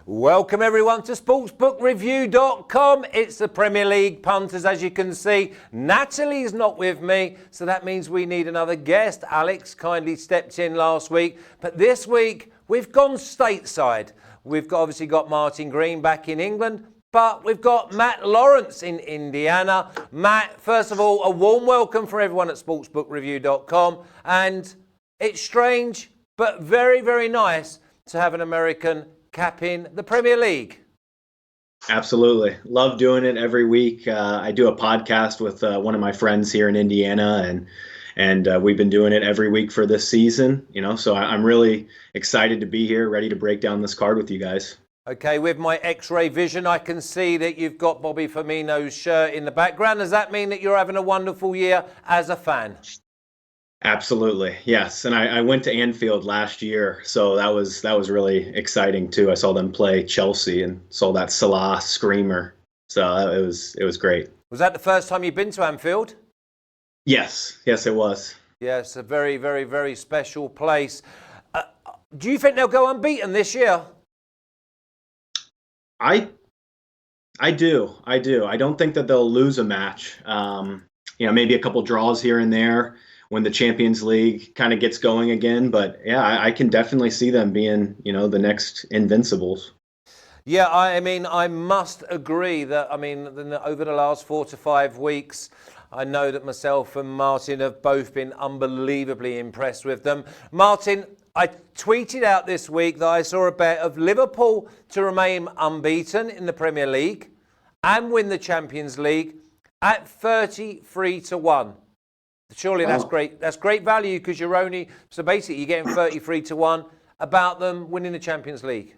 Welcome everyone to sportsbookreview.com. It's the Premier League punters, as you can see. Natalie's not with me, so that means we need another guest. Alex kindly stepped in last week, but this week we've gone stateside. Obviously got Martin Green back in England, but we've got Matt Lawrence in Indiana. Matt, first of all, a warm welcome for everyone at sportsbookreview.com. And it's strange, but very, very nice to have an American capping the Premier League. Absolutely. Love doing it every week. I do a podcast with one of my friends here in Indiana, and we've been doing it every week for this season, so I'm really excited to be here, ready to break down this card with you guys. Okay, with my X-ray vision, I can see that you've got Bobby Firmino's shirt in the background. Does that mean that you're having a wonderful year as a fan? Absolutely, yes. And I went to Anfield last year, so that was really exciting too. I saw them play Chelsea and saw that Salah screamer. So it was great. Was that the first time you've been to Anfield? Yes, it was. Yes, a very, very, very special place. Do you think they'll go unbeaten this year? I do. I don't think that they'll lose a match. Maybe a couple draws here and there when the Champions League kind of gets going again. But yeah, I can definitely see them being, the next Invincibles. Yeah, I must agree that, over the last 4 to 5 weeks, I know that myself and Martin have both been unbelievably impressed with them. Martin, I tweeted out this week that I saw a bet of Liverpool to remain unbeaten in the Premier League and win the Champions League at 33-1. Surely that's great. That's great value because so basically you're getting 33-1 about them winning the Champions League.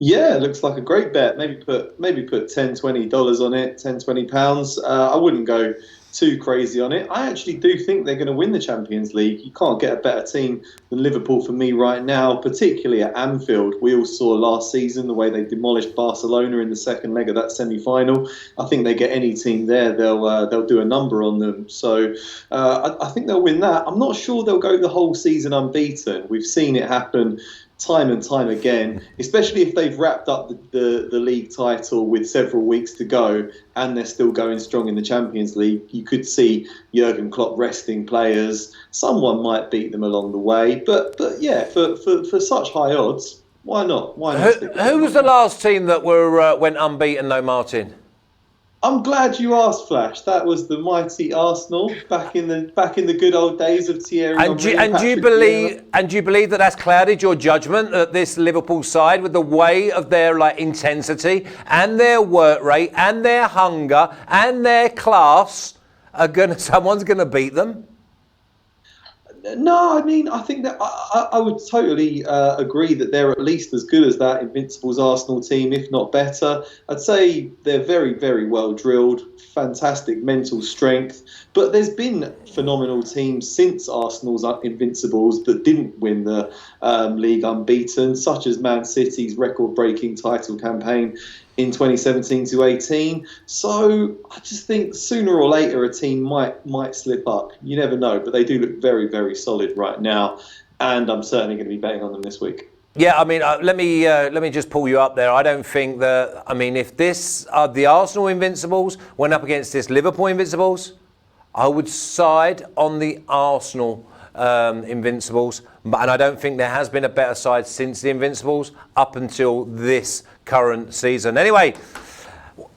Yeah, it looks like a great bet. Maybe put $10, $20 on it, £10, £20. I wouldn't go too crazy on it. I actually do think they're going to win the Champions League. You can't get a better team than Liverpool for me right now, particularly at Anfield. We all saw last season the way they demolished Barcelona in the second leg of that semi-final. I think they get any team there, they'll do a number on them. So I think they'll win that. I'm not sure they'll go the whole season unbeaten. We've seen it happen time and time again, especially if they've wrapped up the league title with several weeks to go and they're still going strong in the Champions League. You could see Jurgen Klopp resting players. Someone might beat them along the way, but yeah, for such high odds, why not? Who was the last team that went unbeaten though, Martin? I'm glad you asked, Flash. That was the mighty Arsenal back in the good old days of Thierry Henry. And do you believe that that's clouded your judgment that this Liverpool side, with the way of their intensity and their work rate and their hunger and their class, someone's gonna beat them? No, I think that I would totally agree that they're at least as good as that Invincibles Arsenal team, if not better. I'd say they're very, very well drilled, fantastic mental strength. But there's been phenomenal teams since Arsenal's Invincibles that didn't win the league unbeaten, such as Man City's record-breaking title campaign in 2017-18. So I just think sooner or later a team might slip up. You never know, but they do look very, very solid right now, and I'm certainly going to be betting on them this week. Yeah, let me just pull you up there. I don't think that. If the Arsenal Invincibles went up against this Liverpool Invincibles, I would side on the Arsenal Invincibles, and I don't think there has been a better side since the Invincibles up until this current season. Anyway,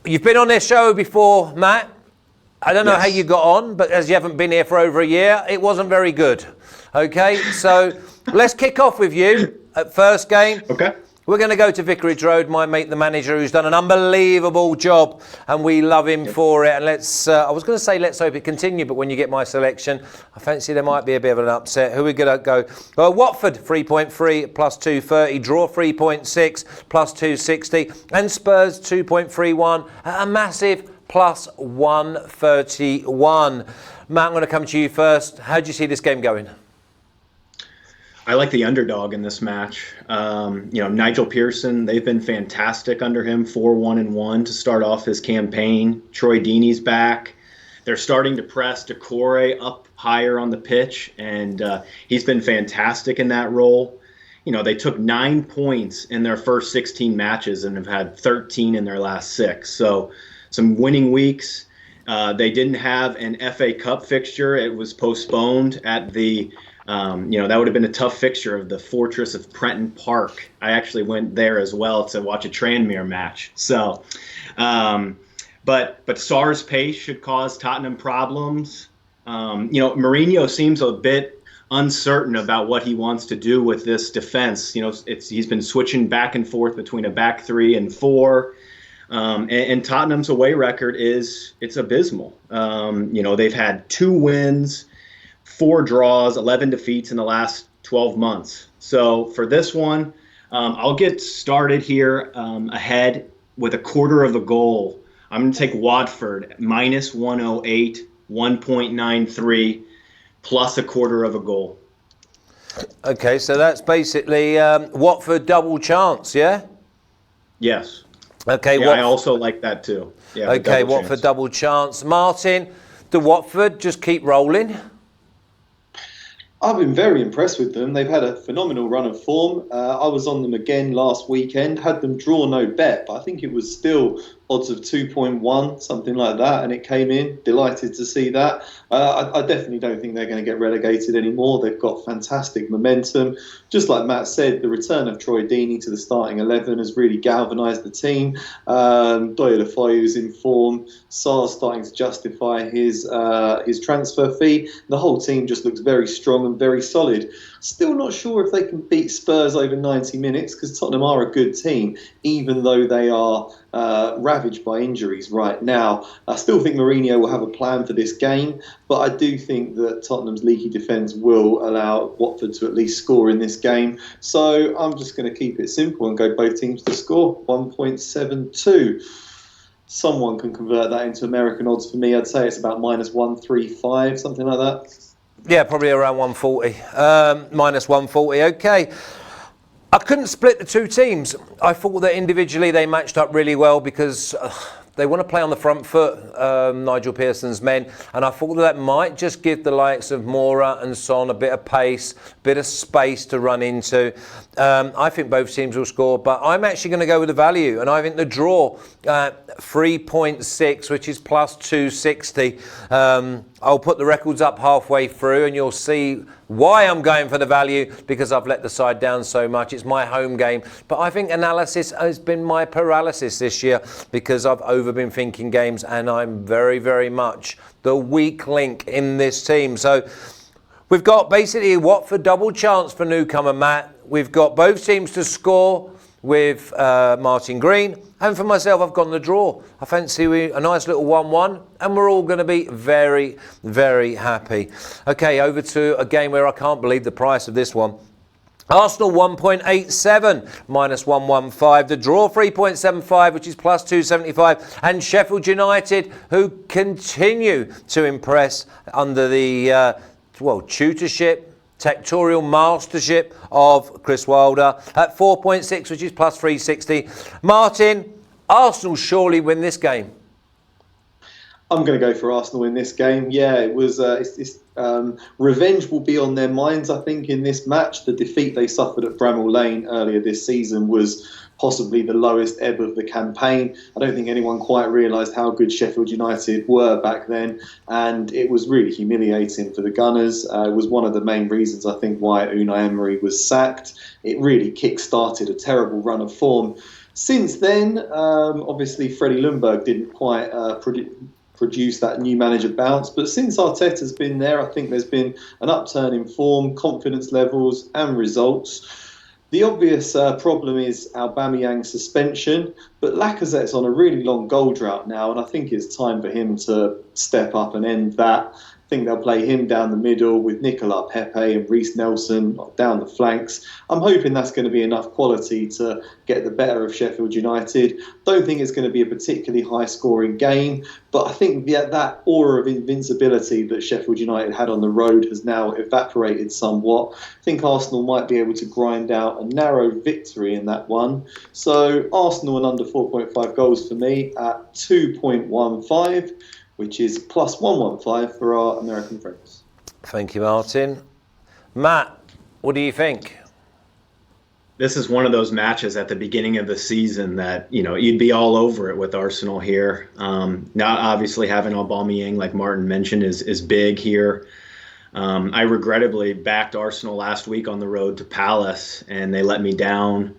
you've been on this show before, Matt. I don't know how you got on, but as you haven't been here for over a year, it wasn't very good. Okay, so let's kick off with you at first game. Okay. We're going to go to Vicarage Road, my mate, the manager, who's done an unbelievable job, and we love him for it. And I was going to say let's hope it continue, but when you get my selection, I fancy there might be a bit of an upset. Who are we going to go? Watford, 3.3, plus 230. Draw, 3.6, plus 260. And Spurs, 2.31, a massive plus 131. Matt, I'm going to come to you first. How do you see this game going? I like the underdog in this match. Nigel Pearson, they've been fantastic under him, 4-1-1 to start off his campaign. Troy Deeney's back. They're starting to press Decore up higher on the pitch, and he's been fantastic in that role. they took 9 points in their first 16 matches and have had 13 in their last 6. So some winning weeks. They didn't have an FA Cup fixture. It was postponed at the, that would have been a tough fixture of the Fortress of Prenton Park. I actually went there as well to watch a Tranmere match. So, but Sarr's pace should cause Tottenham problems. Mourinho seems a bit uncertain about what he wants to do with this defense. He's been switching back and forth between a back 3 and 4. And Tottenham's away record it's abysmal. They've had 2 wins, 4 draws, 11 defeats in the last 12 months. So for this one, I'll get started here ahead with a quarter of a goal. I'm going to take Watford minus 108, 1.93, plus a quarter of a goal. Okay, so that's basically Watford double chance, yeah? Yes. Okay. Yeah, I also like that too. Yeah. Okay, Watford double chance. Martin, do Watford just keep rolling? I've been very impressed with them. They've had a phenomenal run of form. I was on them again last weekend, had them draw no bet, but I think it was still odds of 2.1, something like that, and it came in. Delighted to see that. I definitely don't think they're going to get relegated anymore. They've got fantastic momentum. Just like Matt said, the return of Troy Deeney to the starting 11 has really galvanised the team. Doyle-Afoyu's in form. Sarr's starting to justify his transfer fee. The whole team just looks very strong and very solid. Still not sure if they can beat Spurs over 90 minutes because Tottenham are a good team, even though they are ravaged by injuries right now. I still think Mourinho will have a plan for this game, but I do think that Tottenham's leaky defence will allow Watford to at least score in this game. So I'm just going to keep it simple and go both teams to score, 1.72. Someone can convert that into American odds for me. I'd say it's about minus 135, something like that. Yeah, probably around 140, minus 140. Okay. I couldn't split the two teams. I thought that individually they matched up really well because they want to play on the front foot, Nigel Pearson's men, and I thought that might just give the likes of Moura and Son a bit of pace, a bit of space to run into. I think both teams will score, but I'm actually going to go with the value, and I think the draw, 3.6, which is plus 260. I'll put the records up halfway through and you'll see why I'm going for the value, because I've let the side down so much. It's my home game. But I think analysis has been my paralysis this year because I've been thinking games and I'm very, very much the weak link in this team. So we've got basically Watford double chance for newcomer Matt. We've got both teams to score with Martin Green. And for myself, I've gone the draw. I fancy a nice little 1-1, and we're all going to be very, very happy. Okay, over to a game where I can't believe the price of this one. Arsenal 1.87, minus 115. The draw 3.75, which is plus 275. And Sheffield United, who continue to impress under the tutorship, tectorial mastership of Chris Wilder at 4.6, which is plus 360. Martin, Arsenal surely win this game. I'm going to go for Arsenal in this game. Yeah, it was. Revenge will be on their minds, I think, in this match. The defeat they suffered at Bramall Lane earlier this season was possibly the lowest ebb of the campaign. I don't think anyone quite realised how good Sheffield United were back then, and it was really humiliating for the Gunners. It was one of the main reasons, I think, why Unai Emery was sacked. It really kick-started a terrible run of form. Since then, obviously, Freddie Ljungberg didn't quite produce that new manager bounce. But since Arteta's been there, I think there's been an upturn in form, confidence levels and results. The obvious problem is Aubameyang's suspension, but Lacazette's on a really long goal drought now, and I think it's time for him to step up and end that. I think they'll play him down the middle with Nicolas Pepe and Reece Nelson down the flanks. I'm hoping that's going to be enough quality to get the better of Sheffield United. Don't think it's going to be a particularly high-scoring game, but I think that aura of invincibility that Sheffield United had on the road has now evaporated somewhat. I think Arsenal might be able to grind out a narrow victory in that one. So Arsenal and under 4.5 goals for me at 2.15. which is plus 115 for our American friends. Thank you, Martin. Matt, what do you think? This is one of those matches at the beginning of the season that, you'd be all over it with Arsenal here. Not obviously having Aubameyang, like Martin mentioned, is big here. I regrettably backed Arsenal last week on the road to Palace, and they let me down.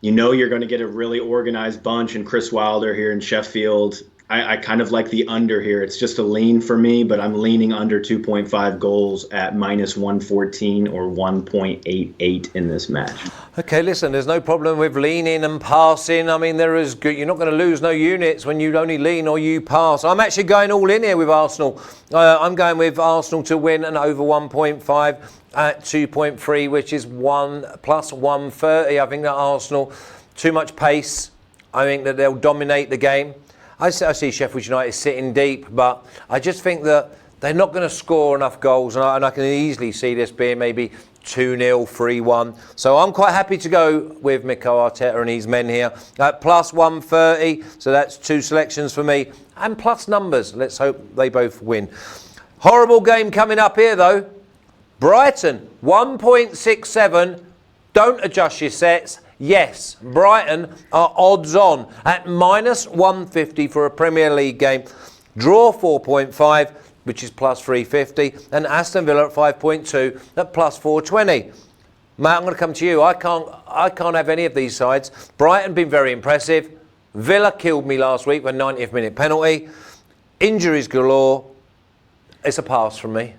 You're going to get a really organized bunch, and Chris Wilder here in Sheffield. I kind of like the under here. It's just a lean for me, but I'm leaning under 2.5 goals at minus 114 or 1.88 in this match. Okay, listen, there's no problem with leaning and passing. I mean, there is good. You're not going to lose no units when you only lean or you pass. I'm actually going all in here with Arsenal. I'm going with Arsenal to win and over 1.5 at 2.3, which is 1 plus 130. I think that Arsenal, too much pace. I think that they'll dominate the game. I see Sheffield United sitting deep, but I just think that they're not going to score enough goals, and I can easily see this being maybe 2-0, 3-1. So I'm quite happy to go with Mikel Arteta and his men here at plus 130. So that's 2 selections for me, and plus numbers. Let's hope they both win. Horrible game coming up here, though. Brighton, 1.67. Don't adjust your sets. Yes, Brighton are odds on at minus 150 for a Premier League game. Draw 4.5, which is plus 350, and Aston Villa at 5.2 at plus 420. Matt, I'm going to come to you. I can't have any of these sides. Brighton been very impressive. Villa killed me last week with a 90th minute penalty. Injuries galore. It's a pass from me.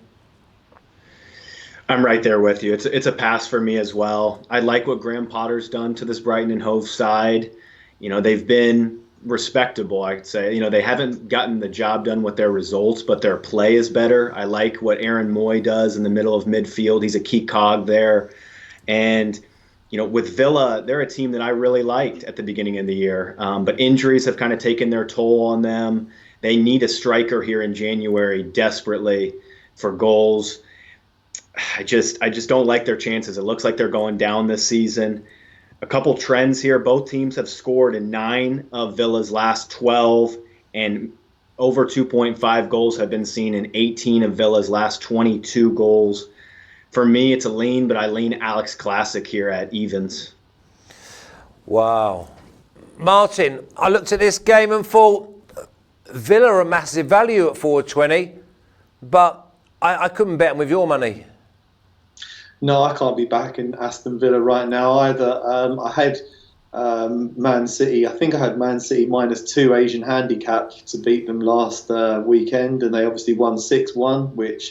I'm right there with you. It's a pass for me as well. I like what Graham Potter's done to this Brighton and Hove side. They've been respectable, I'd say. They haven't gotten the job done with their results, but their play is better. I like what Aaron Moy does in the middle of midfield. He's a key cog there. And, with Villa, they're a team that I really liked at the beginning of the year. But injuries have kind of taken their toll on them. They need a striker here in January desperately for goals. I just don't like their chances. It looks like they're going down this season. A couple trends here. Both teams have scored in 9 of Villa's last 12, and over 2.5 goals have been seen in 18 of Villa's last 22 goals. For me, it's a lean, but I lean Alex Classic here at evens. Wow. Martin, I looked at this game and thought Villa are a massive value at 420, but I couldn't bet them with your money. No, I can't be backing Aston Villa right now either. I had Man City. I think I had Man City -2 Asian handicap to beat them last weekend, and they obviously won 6-1, which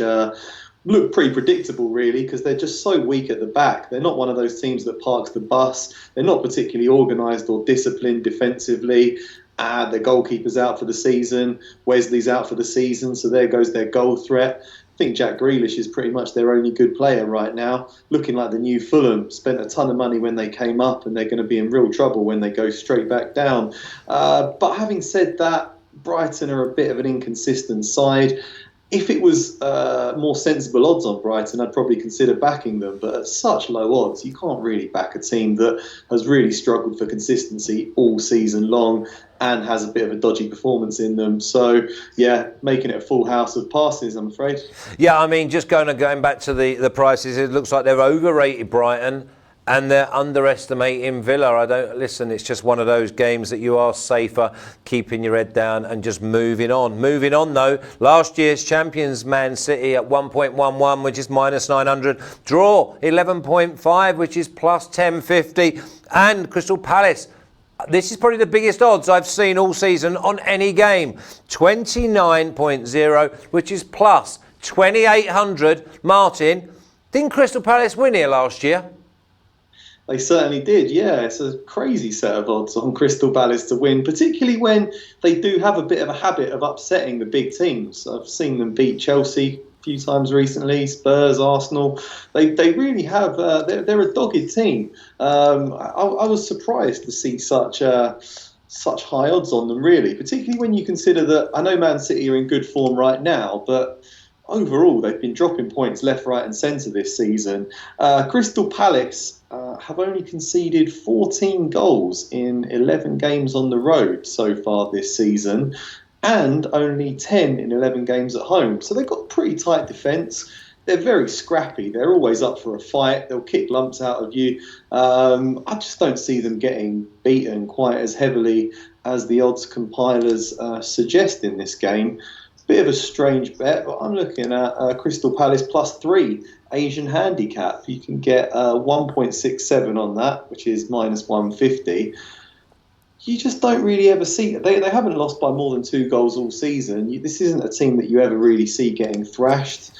looked pretty predictable, really, because they're just so weak at the back. They're not one of those teams that parks the bus. They're not particularly organised or disciplined defensively. The goalkeeper's out for the season. Wesley's out for the season, so there goes their goal threat. I think Jack Grealish is pretty much their only good player right now, looking like the new Fulham. Spent a ton of money when they came up, and they're going to be in real trouble when they go straight back down. But having said that, Brighton are a bit of an inconsistent side. If it was more sensible odds on Brighton, I'd probably consider backing them. But at such low odds, you can't really back a team that has really struggled for consistency all season long and has a bit of a dodgy performance in them. So, yeah, making it a full house of passes, I'm afraid. Yeah, I mean, just going back to the prices, it looks like they've overrated Brighton and they're underestimating Villa. It's just one of those games that you are safer keeping your head down and just moving on. Moving on, though, last year's champions, Man City, at 1.11, which is -900. Draw, 11.5, which is plus 1050. And Crystal Palace, this is probably the biggest odds I've seen all season on any game. 29.0, which is plus 2,800. Martin, didn't Crystal Palace win here last year? They certainly did, yeah. It's a crazy set of odds on Crystal Palace to win, particularly when they do have a bit of a habit of upsetting the big teams. I've seen them beat Chelsea a few times recently, Spurs, Arsenal. They really have, they're a dogged team. I was surprised to see such high odds on them, really, particularly when you consider that I know Man City are in good form right now, but overall they've been dropping points left, right and centre this season. Crystal Palace have only conceded 14 goals in 11 games on the road so far this season, and only 10 in 11 games at home. So they've got pretty tight defence. they're very scrappy. They're always up for a fight. They'll kick lumps out of you. I just don't see them getting beaten quite as heavily as the odds compilers suggest in this game. Bit of a strange bet, but I'm looking at Crystal Palace +3 Asian handicap. You can get 1.67 on that, which is -150. You just don't really ever see it. They haven't lost by more than 2 goals all season. This isn't a team that you ever really see getting thrashed.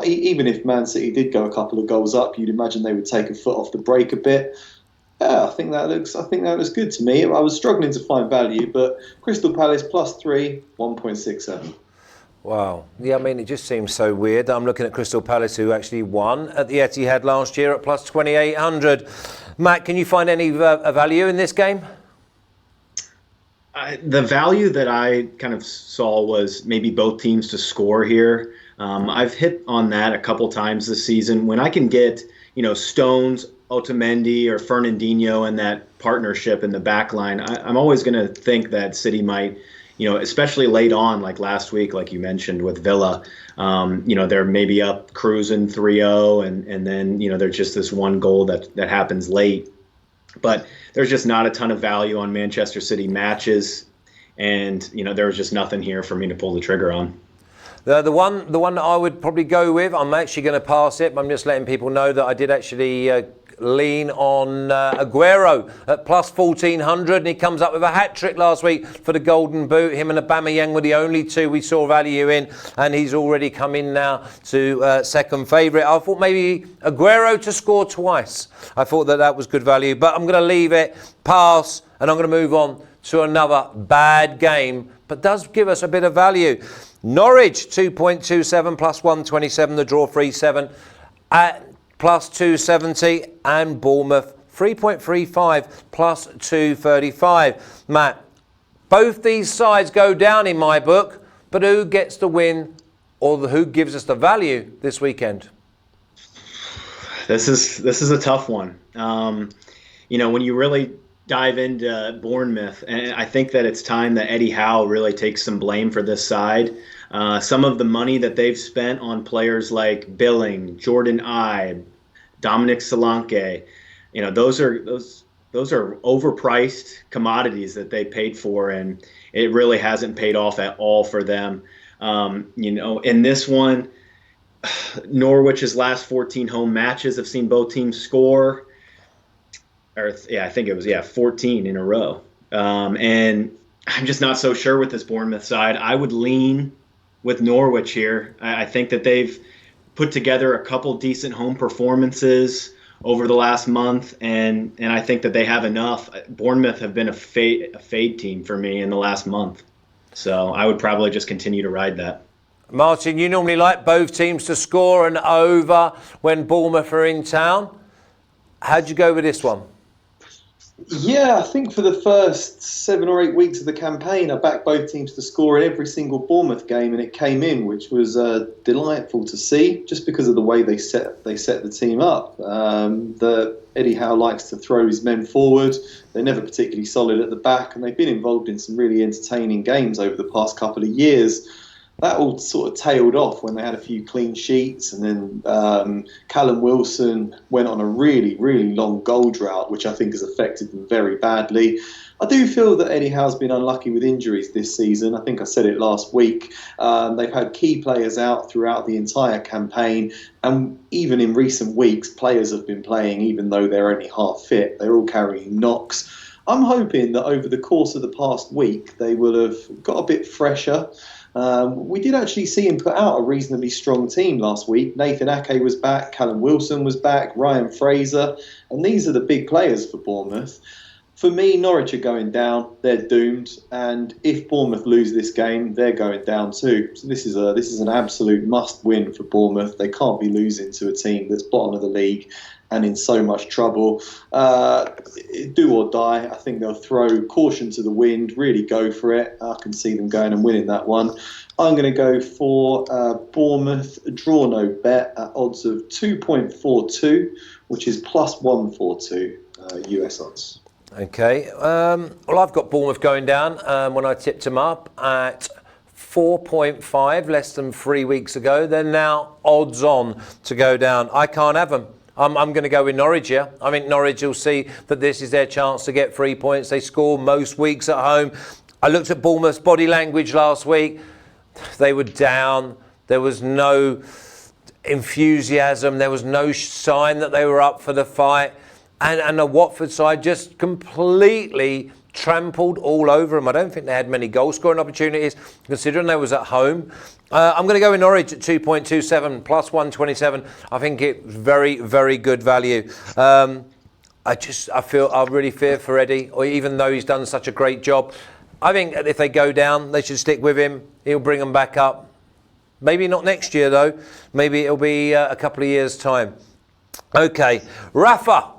Even if Man City did go a couple of goals up, you'd imagine they would take a foot off the brake a bit. Yeah, I think that looks good to me. I was struggling to find value, but Crystal Palace +3, 1.67. Wow. Yeah, I mean, it just seems so weird. I'm looking at Crystal Palace, who actually won at the Etihad last year at +2,800. Matt, can you find any value in this game? The value that I kind of saw was maybe both teams to score here. I've hit on that a couple times this season. When I can get, Stones, Otamendi, or Fernandinho and that partnership in the back line, I'm always going to think that City might, especially late on, like last week, like you mentioned with Villa, they're maybe up cruising 3-0, and then, there's just this one goal that happens late. But there's just not a ton of value on Manchester City matches, and there was just nothing here for me to pull the trigger on. The one that I would probably go with, I'm actually going to pass it, but I'm just letting people know that I did actually lean on Aguero at +1,400, and he comes up with a hat-trick last week for the Golden Boot. Him and Aubameyang were the only two we saw value in, and he's already come in now to second favourite. I thought maybe Aguero to score twice. I thought that was good value, but I'm going to leave it, pass, and I'm going to move on to another bad game, but does give us a bit of value. Norwich 2.27 +127, the draw 3-7 at +270, and Bournemouth 3.35 +235. Matt, both these sides go down in my book, but who gets the win, or who gives us the value this weekend? This is a tough one. When you really dive into Bournemouth, and I think that it's time that Eddie Howe really takes some blame for this side. Some of the money that they've spent on players like Billing, Jordan Ibe, Dominic Solanke, those are overpriced commodities that they paid for, and it really hasn't paid off at all for them. In this one, Norwich's last 14 home matches have seen both teams score. I think it was 14 in a row. And I'm just not so sure with this Bournemouth side. I would lean with Norwich here. I think that they've put together a couple decent home performances over the last month, and I think that they have enough. Bournemouth have been a fade team for me in the last month, so I would probably just continue to ride that. Martin, you normally like both teams to score and over when Bournemouth are in town. How'd you go with this one? Yeah, I think for the first 7 or 8 weeks of the campaign, I backed both teams to score in every single Bournemouth game, and it came in, which was delightful to see, just because of the way they set the team up. Eddie Howe likes to throw his men forward. They're never particularly solid at the back, and they've been involved in some really entertaining games over the past couple of years. That all sort of tailed off when they had a few clean sheets, and then Callum Wilson went on a really, really long goal drought, which I think has affected them very badly. I do feel that Eddie Howe's been unlucky with injuries this season. I think I said it last week. They've had key players out throughout the entire campaign, and even in recent weeks, players have been playing even though they're only half fit. They're all carrying knocks. I'm hoping that over the course of the past week, they will have got a bit fresher. We did actually see him put out a reasonably strong team last week. Nathan Ake was back, Callum Wilson was back, Ryan Fraser, and these are the big players for Bournemouth. For me, Norwich are going down. They're doomed, and if Bournemouth lose this game, they're going down too. So this is an absolute must-win for Bournemouth. They can't be losing to a team that's bottom of the league and in so much trouble. Do or die. I think they'll throw caution to the wind, really go for it. I can see them going and winning that one. I'm going to go for Bournemouth draw no bet at odds of 2.42, which is plus 142 US odds. Okay. Well, I've got Bournemouth going down when I tipped them up at 4.5 less than 3 weeks ago. They're now odds on to go down. I can't have them. I'm going to go with Norwich here. I think Norwich will see that this is their chance to get 3 points. They score most weeks at home. I looked at Bournemouth's body language last week. They were down. There was no enthusiasm. There was no sign that they were up for the fight. And the Watford side just completely trampled all over them. I don't think they had many goal scoring opportunities, considering they was at home. I'm going to go in Norwich at 2.27 plus 127. I think it's very, very good value. I really fear for Eddie, or even though he's done such a great job. I think if they go down, they should stick with him. He'll bring them back up. Maybe not next year though. Maybe it'll be a couple of years' time. Okay, Rafa.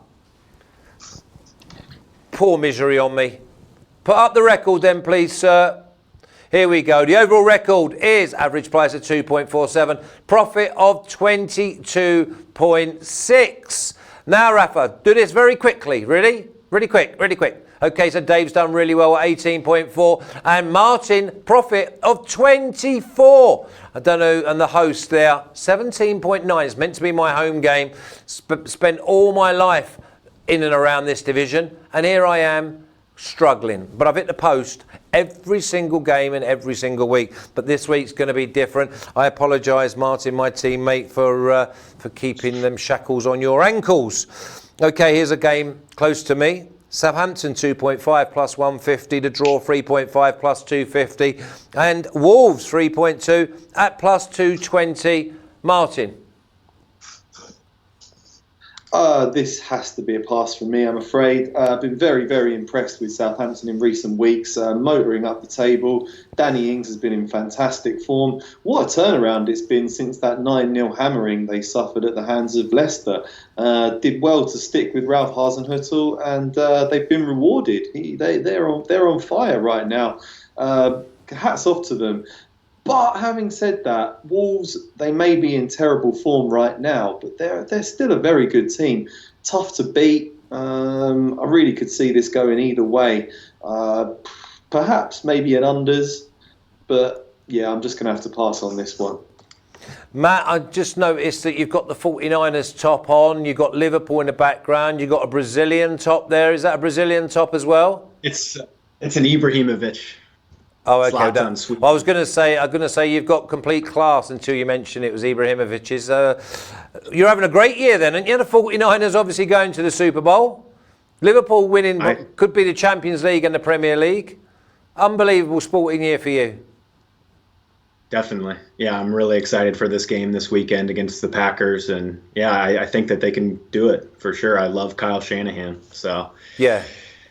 Poor misery on me. Put up the record then, please, sir. Here we go. The overall record is average price of 2.47, profit of 22.6. Now, Rafa, do this very quickly. Really? Really quick, really quick. Okay, so Dave's done really well at 18.4, and Martin, profit of 24. I don't know, and the host there, 17.9. It's meant to be my home game. Spent all my life in and around this division, and here I am struggling. But I've hit the post every single game and every single week. But this week's going to be different. I apologise, Martin, my teammate, for keeping them shackles on your ankles. Okay, here's a game close to me. Southampton 2.5 plus 150, the draw 3.5 plus 250, and Wolves 3.2 at plus 220. Martin. This has to be a pass for me, I'm afraid. I've been very, very impressed with Southampton in recent weeks, motoring up the table. Danny Ings has been in fantastic form. What a turnaround it's been since that 9-0 hammering they suffered at the hands of Leicester. Did well to stick with Ralph Hasenhüttl, and they've been rewarded. They're on fire right now. Hats off to them. But having said that, Wolves, they may be in terrible form right now, but they're still a very good team. Tough to beat. I really could see this going either way. Perhaps maybe an unders, but yeah, I'm just going to have to pass on this one. Matt, I just noticed that you've got the 49ers top on, you've got Liverpool in the background, you've got a Brazilian top there. Is that a Brazilian top as well? It's an Ibrahimovic. Oh, okay. Well, I was going to say you've got complete class until you mentioned it was Ibrahimovic's. You're having a great year then, aren't you? The 49ers obviously going to the Super Bowl. Liverpool winning what could be the Champions League and the Premier League. Unbelievable sporting year for you. Definitely. Yeah, I'm really excited for this game this weekend against the Packers. And yeah, I think that they can do it for sure. I love Kyle Shanahan. So yeah.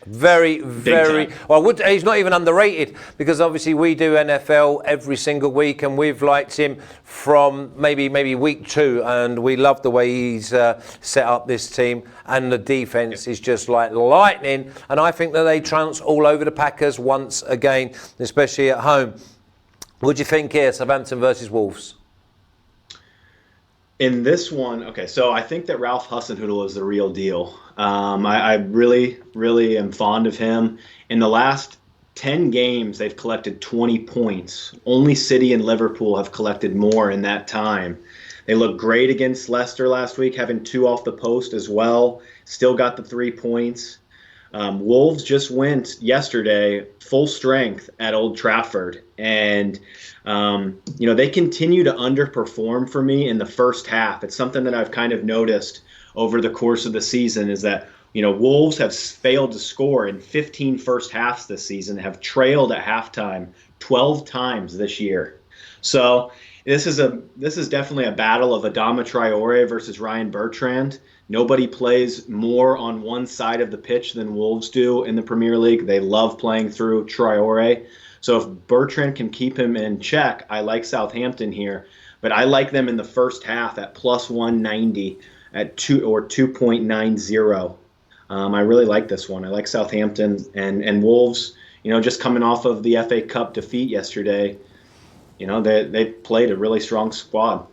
Very, very well. He's not even underrated, because obviously we do NFL every single week, and we've liked him from maybe week 2, and we love the way he's set up this team, and the defense is just like lightning. And I think that they trounce all over the Packers once again, especially at home. What do you think here, Southampton versus Wolves? In this one, okay, so I think that Ralph Hasenhüttl is the real deal. I really, really am fond of him. In the last 10 games, they've collected 20 points. Only City and Liverpool have collected more in that time. They looked great against Leicester last week, having 2 off the post as well. Still got the 3 points. Wolves just went yesterday full strength at Old Trafford, and they continue to underperform for me in the first half. It's something that I've kind of noticed over the course of the season, is that Wolves have failed to score in 15 first halves this season, have trailed at halftime 12 times this year. So this is definitely a battle of Adama Traore versus Ryan Bertrand. Nobody plays more on one side of the pitch than Wolves do in the Premier League. They love playing through Traore. So if Bertrand can keep him in check, I like Southampton here. But I like them in the first half at plus 190 at 2.90. I really like this one. I like Southampton and Wolves, just coming off of the FA Cup defeat yesterday. They played a really strong squad.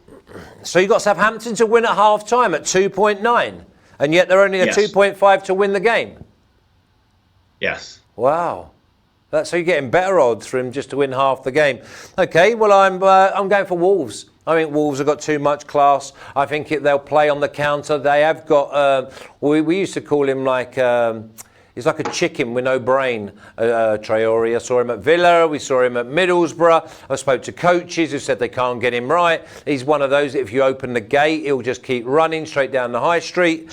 So you got Southampton to win at half-time at 2.9, and yet they're only a 2.5 to win the game? Yes. Wow. So you're getting better odds for him just to win half the game. Okay, well, I'm going for Wolves. I think Wolves have got too much class. I think they'll play on the counter. They have got, we used to call him like, he's like a chicken with no brain, Traore. I saw him at Villa. We saw him at Middlesbrough. I spoke to coaches who said they can't get him right. He's one of those, if you open the gate, he'll just keep running straight down the high street.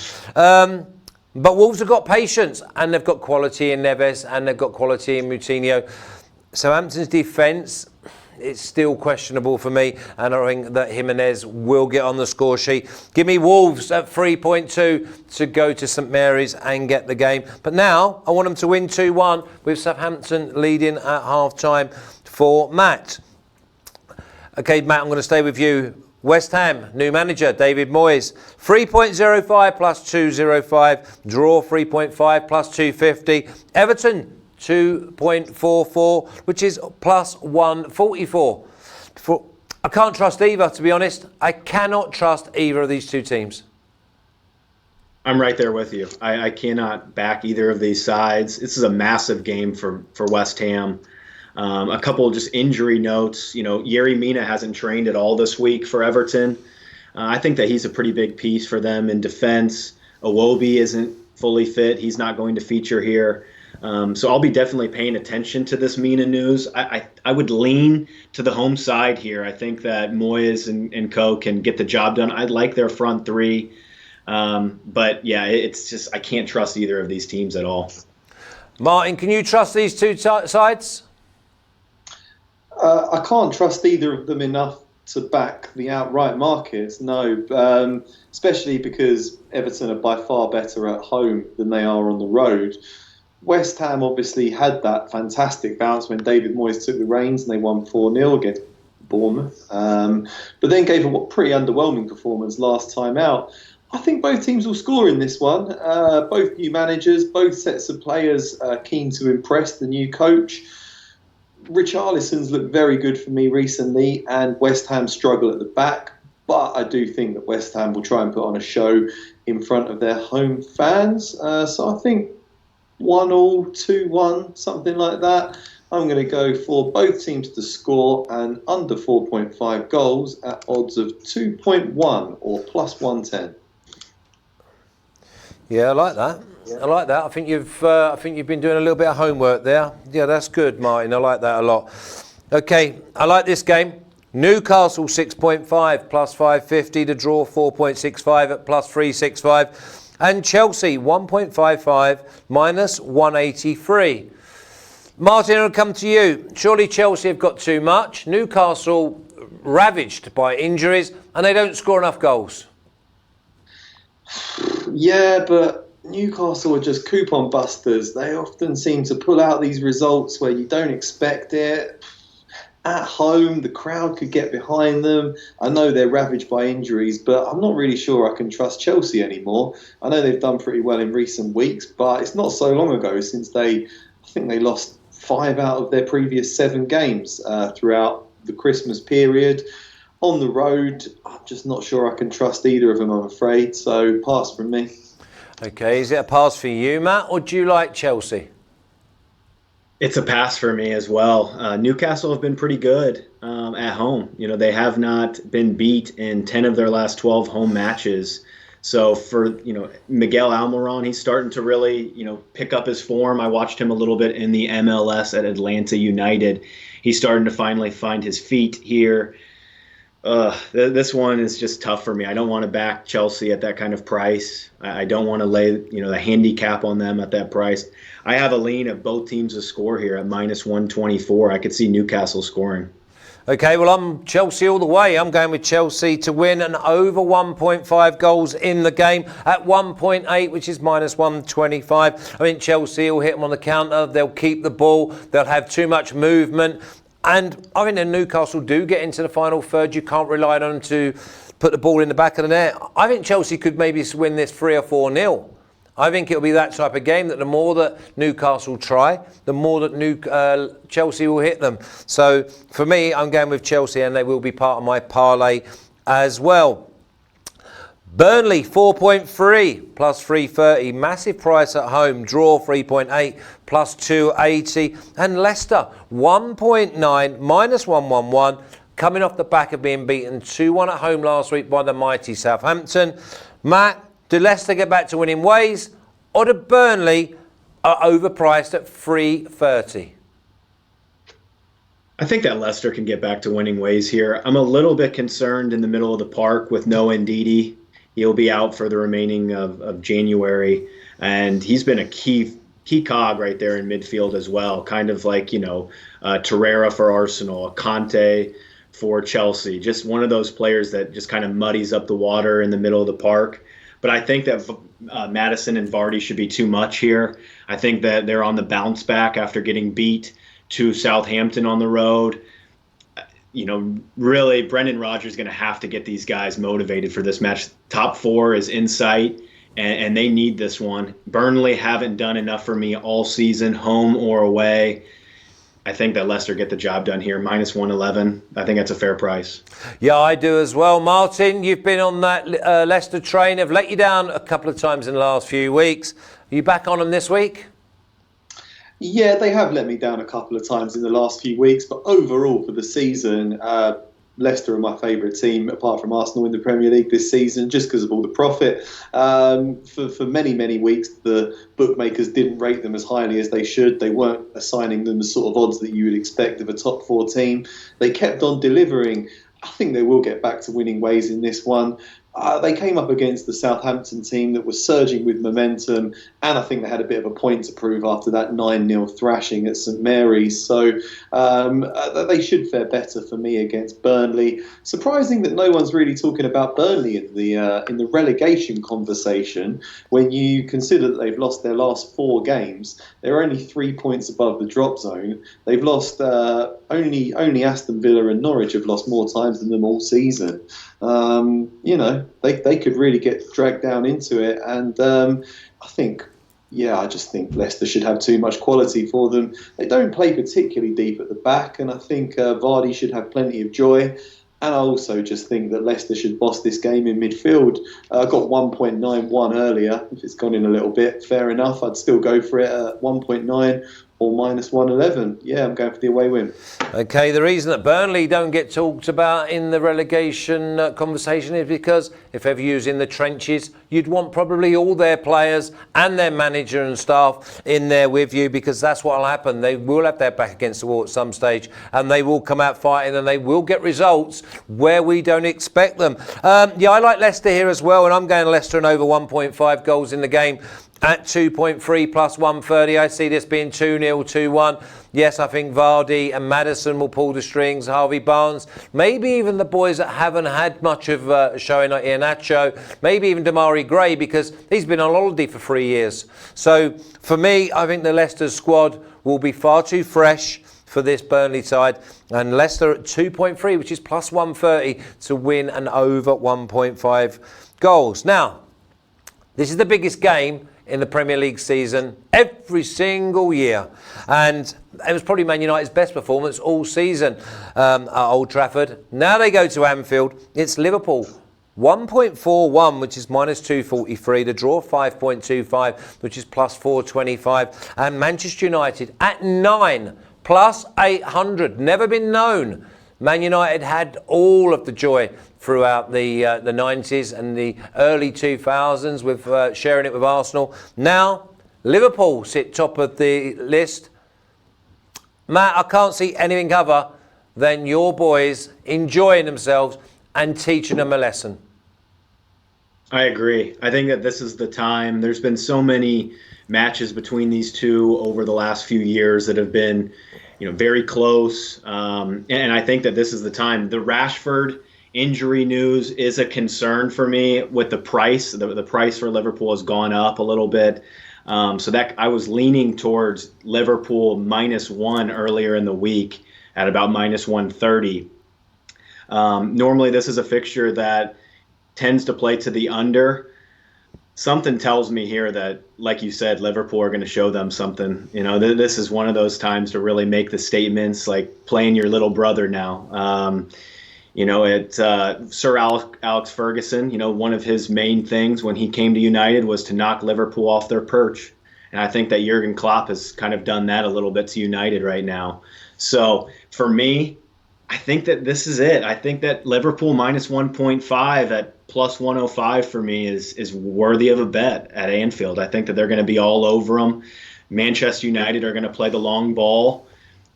But Wolves have got patience, and they've got quality in Neves, and they've got quality in Moutinho. Southampton's defence, it's still questionable for me, and I think that Jimenez will get on the score sheet. Give me Wolves at 3.2 to go to St Mary's and get the game. But now I want them to win 2-1 with Southampton leading at half-time for Matt. Okay, Matt, I'm going to stay with you. West Ham, new manager, David Moyes. 3.05 plus 205. Draw 3.5 plus 250. Everton, 2.44, which is plus 144. I can't trust either, to be honest. I cannot trust either of these two teams. I'm right there with you. I cannot back either of these sides. This is a massive game for West Ham. A couple of just injury notes. Yerry Mina hasn't trained at all this week for Everton. I think that he's a pretty big piece for them in defense. Iwobi isn't fully fit. He's not going to feature here. So I'll be definitely paying attention to this Mina news. I would lean to the home side here. I think that Moyes and co can get the job done. I like their front three. But yeah, it's just I can't trust either of these teams at all. Martin, can you trust these two sides? I can't trust either of them enough to back the outright markets, no, especially because Everton are by far better at home than they are on the road. West Ham obviously had that fantastic bounce when David Moyes took the reins and they won 4-0 against Bournemouth, but then gave a pretty underwhelming performance last time out. I think both teams will score in this one. Both new managers, both sets of players keen to impress the new coach. Richarlison's looked very good for me recently, and West Ham struggle at the back. But I do think that West Ham will try and put on a show in front of their home fans. So I think 1-1, 2-1, something like that. I'm going to go for both teams to score and under 4.5 goals at odds of 2.1 or plus 110. Yeah, I like that. I like that. I think you've been doing a little bit of homework there. Yeah, that's good, Martin. I like that a lot. Okay, I like this game. Newcastle 6.5 plus 550 to draw 4.65 at plus 365, and Chelsea 1.55 minus 183. Martin, I'll come to you. Surely Chelsea have got too much. Newcastle ravaged by injuries, and they don't score enough goals. Yeah, but Newcastle are just coupon busters. They often seem to pull out these results where you don't expect it. At home, the crowd could get behind them. I know they're ravaged by injuries, but I'm not really sure I can trust Chelsea anymore. I know they've done pretty well in recent weeks, but it's not so long ago since I think they lost 5 out of their previous 7 games throughout the Christmas period. On the road, I'm just not sure I can trust either of them, I'm afraid. So pass from me. Okay, is it a pass for you, Matt, or do you like Chelsea? It's a pass for me as well. Newcastle have been pretty good at home. They have not been beat in 10 of their last 12 home matches. So for, Miguel Almiron, he's starting to really, pick up his form. I watched him a little bit in the MLS at Atlanta United. He's starting to finally find his feet here. This one is just tough for me. I don't want to back Chelsea at that kind of price. I don't want to lay, the handicap on them at that price. I have a lean of both teams to score here at minus 124. I could see Newcastle scoring. Okay, well, I'm Chelsea all the way. I'm going with Chelsea to win and over 1.5 goals in the game at 1.8, which is minus 125. I think Chelsea will hit them on the counter. They'll keep the ball. They'll have too much movement. And I think when Newcastle do get into the final third, you can't rely on them to put the ball in the back of the net. I think Chelsea could maybe win this 3 or 4-0. I think it'll be that type of game that the more that Newcastle try, the more that Chelsea will hit them. So for me, I'm going with Chelsea, and they will be part of my parlay as well. Burnley 4.3 plus 330, massive price at home, draw 3.8 plus 280, and Leicester 1.9 minus 111, coming off the back of being beaten 2-1 at home last week by the mighty Southampton. Matt, do Leicester get back to winning ways, or do Burnley are overpriced at 330? I think that Leicester can get back to winning ways here. I'm a little bit concerned in the middle of the park with Noah Ndidi. He'll be out for the remaining of January, and he's been a key cog right there in midfield as well, kind of like, Torreira for Arsenal, Conte for Chelsea, just one of those players that just kind of muddies up the water in the middle of the park. But I think that Maddison and Vardy should be too much here. I think that they're on the bounce back after getting beat to Southampton on the road. Really, Brendan Rodgers is going to have to get these guys motivated for this match. Top four is in sight, and they need this one. Burnley haven't done enough for me all season, home or away. I think that Leicester get the job done here, minus 111. I think that's a fair price. Yeah, I do as well. Martin, you've been on that Leicester train. Have let you down a couple of times in the last few weeks. Are you back on them this week? Yeah, they have let me down a couple of times in the last few weeks, but overall for the season, Leicester are my favourite team, apart from Arsenal in the Premier League this season, just because of all the profit. For many, many weeks, the bookmakers didn't rate them as highly as they should. They weren't assigning them the sort of odds that you would expect of a top four team. They kept on delivering. I think they will get back to winning ways in this one. They came up against the Southampton team that was surging with momentum, and I think they had a bit of a point to prove after that 9-0 thrashing at St Mary's. So they should fare better for me against Burnley. Surprising that no one's really talking about Burnley in the relegation conversation when you consider that they've lost their last 4 games. They're only 3 points above the drop zone. They've lost only Aston Villa and Norwich have lost more times than them all season. They could really get dragged down into it, and I just think Leicester should have too much quality for them. They don't play particularly deep at the back, and I think Vardy should have plenty of joy. And I also just think that Leicester should boss this game in midfield. I got 1.91 earlier. If it's gone in a little bit, fair enough. I'd still go for it at 1.9 or minus 111. Yeah, I'm going for the away win. Okay, the reason that Burnley don't get talked about in the relegation conversation is because if ever you was in the trenches, you'd want probably all their players and their manager and staff in there with you, because that's what will happen. They will have their back against the wall at some stage, and they will come out fighting, and they will get results where we don't expect them. I like Leicester here as well, and I'm going Leicester and over 1.5 goals in the game. At 2.3 plus 130, I see this being 2-0, 2-1. Yes, I think Vardy and Maddison will pull the strings, Harvey Barnes, maybe even the boys that haven't had much of a showing like Iheanacho, maybe even Damari Gray, because he's been on holiday for 3 years. So for me, I think the Leicester squad will be far too fresh for this Burnley side, and Leicester at 2.3, which is plus 130 to win and over 1.5 goals. Now, this is the biggest game in the Premier League season every single year, and it was probably Man United's best performance all season at Old Trafford. Now they go to Anfield. It's Liverpool 1.41, which is minus 243. The draw 5.25, which is plus 425, and Manchester United at 9 plus 800. Never been known. Man United had all of the joy throughout the 90s and the early 2000s with sharing it with Arsenal. Now, Liverpool sit top of the list. Matt, I can't see anything other than your boys enjoying themselves and teaching them a lesson. I agree. I think that this is the time. There's been so many matches between these two over the last few years that have been very close. And I think that this is the time. The Rashford injury news is a concern for me with the price. The price for Liverpool has gone up a little bit. So that I was leaning towards Liverpool -1 earlier in the week at about minus 130. Normally this is a fixture that tends to play to the under. Something tells me here that, like you said, Liverpool are going to show them something. This is one of those times to really make the statements, like playing your little brother now. Sir Alex Ferguson, one of his main things when he came to United was to knock Liverpool off their perch. And I think that Jurgen Klopp has kind of done that a little bit to United right now. So for me, I think that this is it. I think that Liverpool minus 1.5 at plus 105 for me is worthy of a bet at Anfield. I think that they're going to be all over them. Manchester United are going to play the long ball.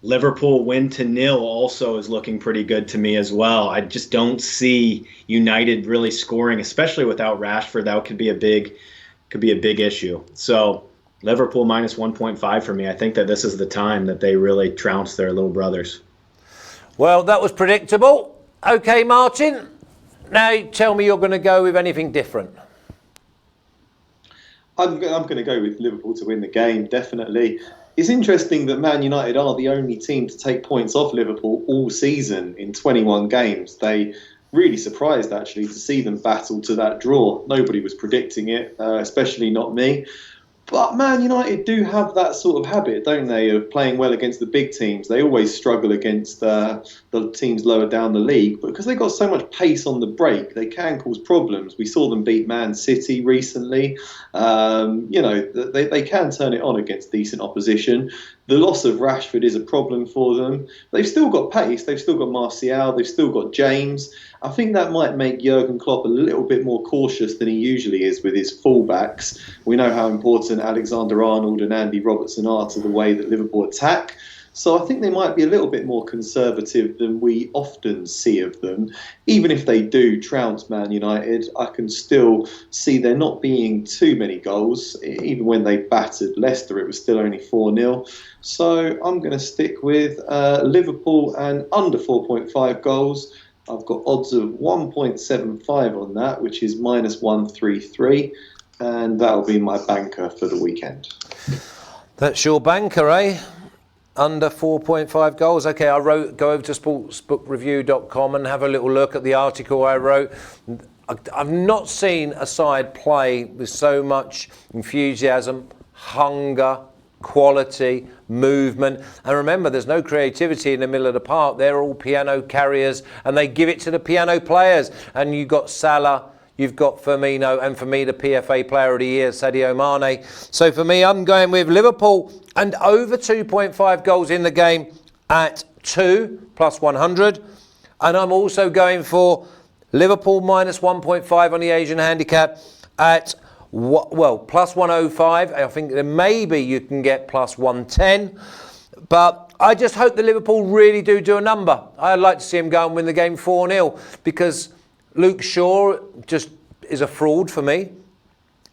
Liverpool win to 0 also is looking pretty good to me as well. I just don't see United really scoring, especially without Rashford. That could be a big issue. So Liverpool minus 1.5 for me. I think that this is the time that they really trounce their little brothers. Well, that was predictable. Okay, Martin. Now tell me you're going to go with anything different. I'm going to go with Liverpool to win the game, definitely. It's interesting that Man United are the only team to take points off Liverpool all season in 21 games. They really surprised, actually, to see them battle to that draw. Nobody was predicting it, especially not me. But Man United do have that sort of habit, don't they, of playing well against the big teams. They always struggle against the teams lower down the league, but because they've got so much pace on the break, they can cause problems. We saw them beat Man City recently. They can turn it on against decent opposition. The loss of Rashford is a problem for them. They've still got pace. They've still got Martial. They've still got James. I think that might make Jurgen Klopp a little bit more cautious than he usually is with his fullbacks. We know how important Alexander-Arnold and Andy Robertson are to the way that Liverpool attack. So I think they might be a little bit more conservative than we often see of them. Even if they do trounce Man United, I can still see there not being too many goals. Even when they battered Leicester, it was still only 4-0. So I'm going to stick with Liverpool and under 4.5 goals. I've got odds of 1.75 on that, which is minus 133. And that'll be my banker for the weekend. That's your banker, eh? Under 4.5 goals. Okay, go over to sportsbookreview.com and have a little look at the article I wrote. I've not seen a side play with so much enthusiasm, hunger, quality, movement. And remember, there's no creativity in the middle of the park. They're all piano carriers and they give it to the piano players. And you've got Salah, you've got Firmino, and for me, the PFA Player of the Year, Sadio Mane. So for me, I'm going with Liverpool and over 2.5 goals in the game at 2 plus 100. And I'm also going for Liverpool minus 1.5 on the Asian handicap at, plus 105. I think that maybe you can get plus 110. But I just hope that Liverpool really do a number. I'd like to see him go and win the game 4-0 because Luke Shaw just is a fraud for me.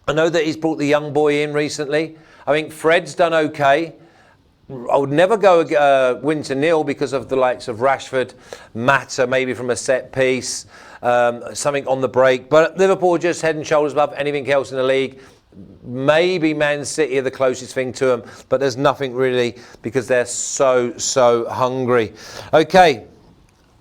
I know that he's brought the young boy in recently. I think Fred's done okay. I would never go win to 0 because of the likes of Rashford, Mata, maybe from a set piece, something on the break. But Liverpool just head and shoulders above anything else in the league. Maybe Man City are the closest thing to them, but there's nothing really because they're so hungry. Okay.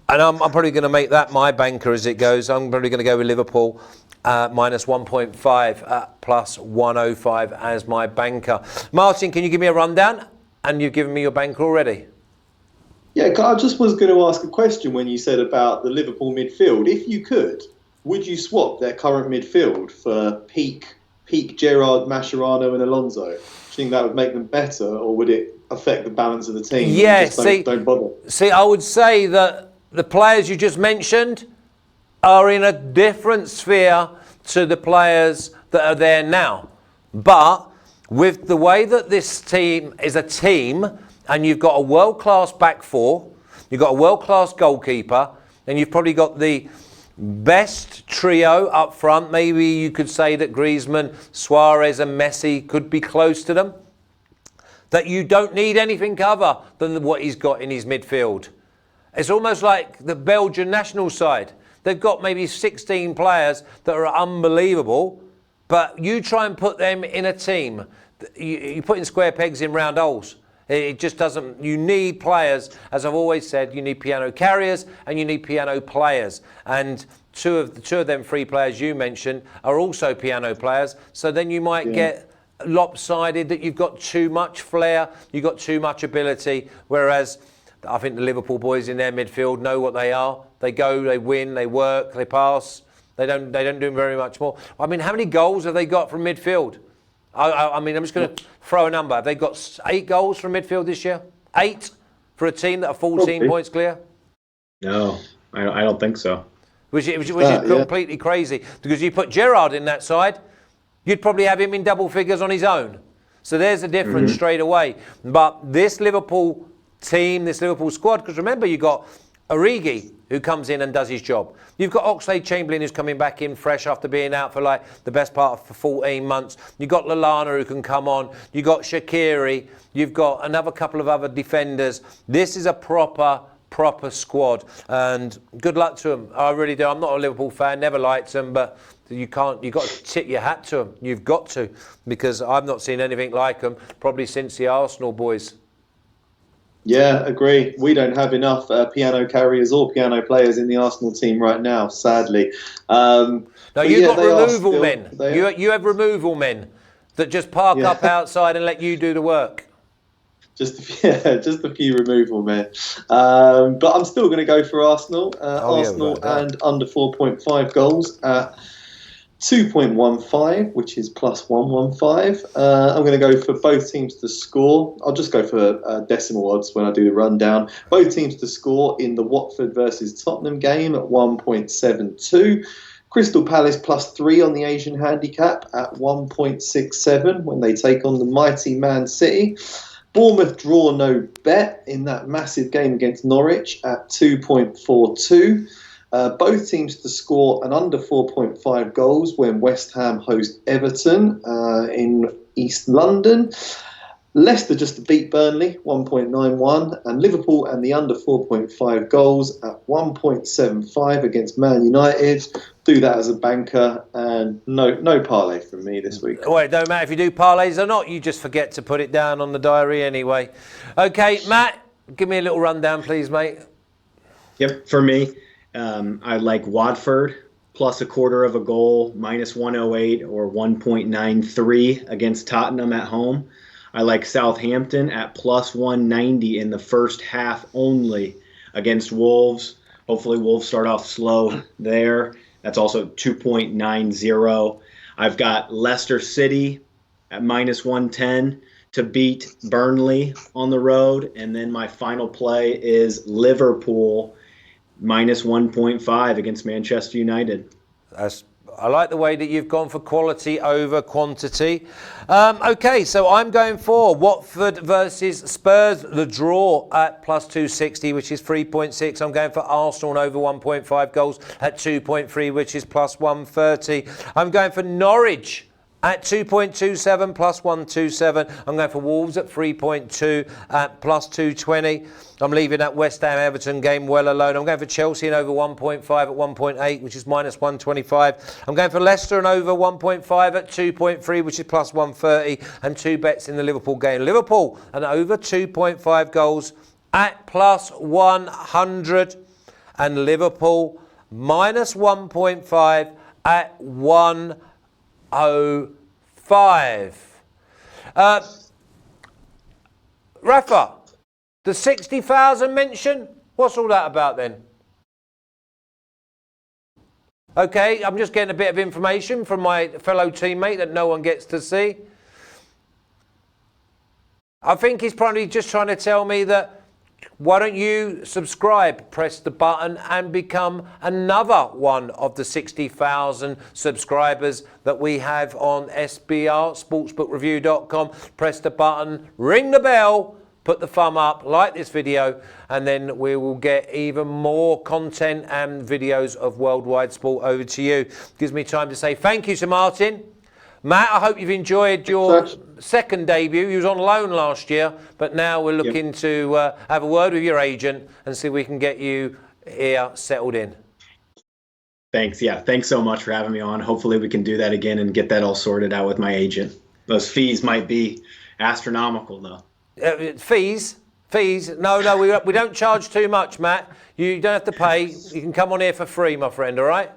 And I'm probably going to make that my banker as it goes. I'm probably going to go with Liverpool minus 1.5 plus 105 as my banker. Martin, can you give me a rundown? And you've given me your banker already. Yeah, I just was going to ask a question when you said about the Liverpool midfield. If you could, would you swap their current midfield for peak Gerrard, Mascherano and Alonso? Do you think that would make them better or would it affect the balance of the team? Yeah, don't bother. See, I would say that the players you just mentioned are in a different sphere to the players that are there now. But with the way that this team is a team and you've got a world-class back four, you've got a world-class goalkeeper, and you've probably got the best trio up front. Maybe you could say that Griezmann, Suarez and Messi could be close to them. That you don't need anything other than what he's got in his midfield. It's almost like the Belgian national side. They've got maybe 16 players that are unbelievable, but you try and put them in a team. You put in square pegs in round holes. It just doesn't. You need players, as I've always said, you need piano carriers and you need piano players. And two of them three players you mentioned are also piano players. So then you might get lopsided that you've got too much flair, you've got too much ability, whereas I think the Liverpool boys in their midfield know what they are. They go, they win, they work, they pass. They don't do very much more. I mean, how many goals have they got from midfield? I mean, I'm just going to throw a number. Have they got 8 goals from midfield this year? 8 for a team that are 14 points clear? No, I don't think so. Which is completely crazy. Because you put Gerrard in that side, you'd probably have him in double figures on his own. So there's a difference straight away. But this Liverpool team, this Liverpool squad, because remember, you got Origi, who comes in and does his job. You've got Oxlade-Chamberlain, who's coming back in fresh after being out for like the best part of 14 months. You've got Lallana, who can come on. You've got Shaqiri. You've got another couple of other defenders. This is a proper squad. And good luck to them. I really do. I'm not a Liverpool fan, never liked them, but you've got to tip your hat to them. You've got to, because I've not seen anything like them probably since the Arsenal boys. Yeah, agree. We don't have enough piano carriers or piano players in the Arsenal team right now, sadly. No, you've got removal men. You have removal men that just park up outside and let you do the work. Just a few removal men. But I'm still going to go for Arsenal. Arsenal and under 4.5 goals at 2.15, which is plus 115. I'm going to go for both teams to score. I'll just go for decimal odds when I do the rundown. Both teams to score in the Watford versus Tottenham game at 1.72. Crystal Palace plus 3 on the Asian handicap at 1.67 when they take on the mighty Man City. Bournemouth draw no bet in that massive game against Norwich at 2.42. Both teams to score an under 4.5 goals when West Ham host Everton in East London. Leicester just to beat Burnley, 1.91. And Liverpool and the under 4.5 goals at 1.75 against Man United. Do that as a banker, and no parlay from me this week. Well, it don't matter if you do parlays or not. You just forget to put it down on the diary anyway. Okay, Matt, give me a little rundown, please, mate. Yep, for me, I like Watford plus a quarter of a goal, minus 108 or 1.93 against Tottenham at home. I like Southampton at plus 190 in the first half only against Wolves. Hopefully Wolves start off slow there. That's also 2.90. I've got Leicester City at minus 110 to beat Burnley on the road. And then my final play is Liverpool minus 1.5 against Manchester United. I like the way that you've gone for quality over quantity. Okay, so I'm going for Watford versus Spurs, the draw at plus 260, which is 3.6. I'm going for Arsenal over 1.5 goals at 2.3, which is plus 130. I'm going for Norwich at 2.27 plus 127. I'm going for Wolves at 3.2 at plus 220. I'm leaving that West Ham Everton game well alone. I'm going for Chelsea and over 1.5 at 1.8, which is minus 125. I'm going for Leicester and over 1.5 at 2.3, which is plus 130. And 2 bets in the Liverpool game. Liverpool and over 2.5 goals at plus 100. And Liverpool minus 1.5 at 105. Rafa, the 60,000 mention, what's all that about then? Okay, I'm just getting a bit of information from my fellow teammate that no one gets to see. I think he's probably just trying to tell me that why don't you subscribe, press the button and become another one of the 60,000 subscribers that we have on SBR, sportsbookreview.com. Press the button, ring the bell, put the thumb up, like this video, and then we will get even more content and videos of worldwide sport over to you. Gives me time to say thank you to Martin. Matt, I hope you've enjoyed your second debut. You was on loan last year, but now we're looking to have a word with your agent and see if we can get you here settled in. Thanks. Yeah, thanks so much for having me on. Hopefully we can do that again and get that all sorted out with my agent. Those fees might be astronomical, though. Fees? No, we don't charge too much, Matt. You don't have to pay. You can come on here for free, my friend, all right?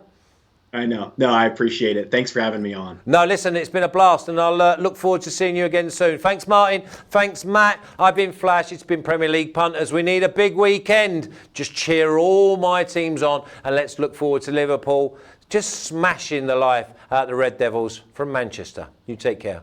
I know. No, I appreciate it. Thanks for having me on. No, listen, it's been a blast, and I'll look forward to seeing you again soon. Thanks, Martin. Thanks, Matt. I've been Flash. It's been Premier League Punters. We need a big weekend. Just cheer all my teams on, and let's look forward to Liverpool just smashing the life out of the Red Devils from Manchester. You take care.